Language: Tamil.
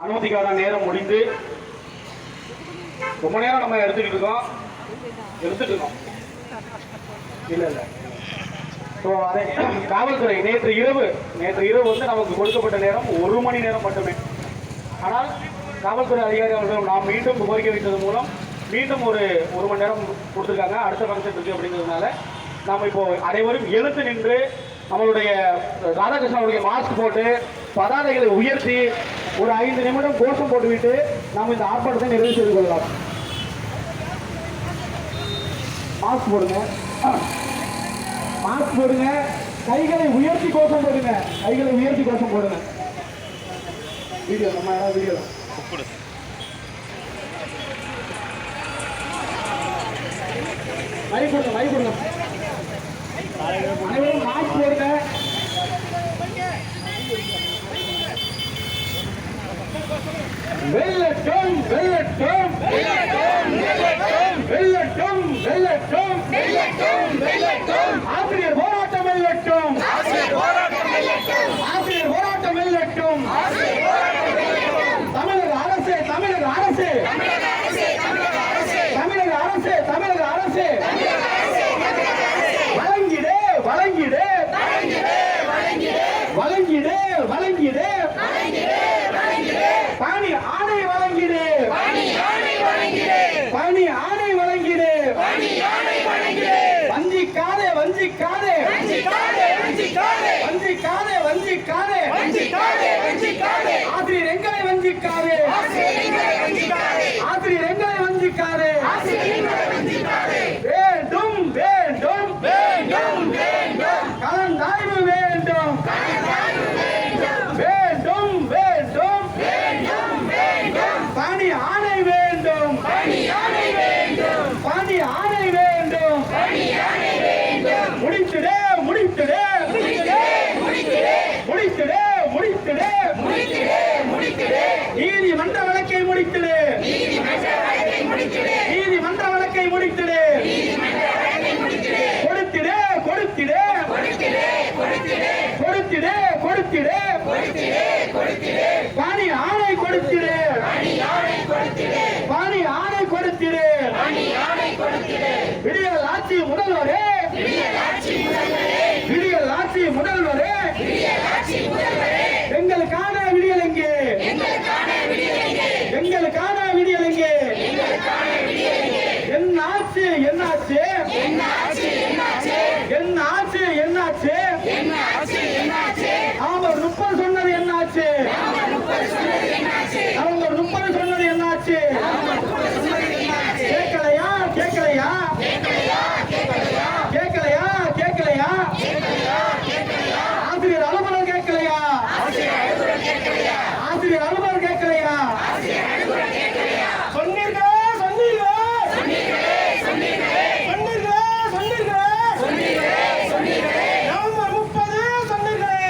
அனுமதிக்கான நேரம் முடிந்து ரொம்ப நேரம் நம்ம எடுத்துக்கிட்டு இருக்கோம் இல்ல இல்ல. அதை காவல்துறை நேற்று இரவு வந்து நமக்கு கொடுக்கப்பட்ட நேரம் 1 மணி நேரம் மட்டுமே. ஆனால் காவல்துறை அதிகாரி அவர்கள் நாம் மீண்டும் கோரிக்கை வைத்தது மூலம் மீண்டும் ஒரு மணி நேரம் கொடுத்துருக்காங்க. அடுத்த ஃபங்க்ஷன் இருக்கு அப்படிங்கிறதுனால நாம் இப்போ அனைவரும் எழுந்து நின்று நம்மளுடைய ராதாகிருஷ்ணனுடைய மாஸ்க் போட்டு பதாதைகளை உயர்த்தி ஒரு 5 நிமிடம் கோஷம் போட்டுவிட்டு நாம் இந்த ஆர்ப்பாட்டத்தை நிறைவு செய்து கொள்ளலாம். மாஸ்க் போடுங்க, கைகளை உயர்த்தி கோஷம் போடுங்க, வீடியோ நம்ம வீடியோ மை கொடுங்க அனைவரும் மாஸ்க் போடுங்க. வெள்ளட்டும் ஆசிரியர் போராட்டம் வெள்ளட்டும், தமிழக அரசு வழங்கிடு பணி ஆணை வழங்கிடு, வஞ்சிக்காதே ஆசிரியர் எங்களை வஞ்சிக்காதே, வேண்டும் கலந்தாய்வு வேண்டும், பணி ஆணை வேண்டும், முடித்திடு நீதிமன்ற வழக்கை முடித்திடு, கொடுத்திடு பணி ஆணை கொடுத்திடு, விடியல் ஆட்சி முதல்வரே, எங்களுக்கான விடியல் எங்கே, என்னாச்சு நவம்பர் 30 சொன்னது என்னாச்சு, கேட்கலையா ஆசிரியர் அலுவலர் கேட்கலையா, சொன்னீர்களா நவம்பர் 30 சொன்னீர்களே,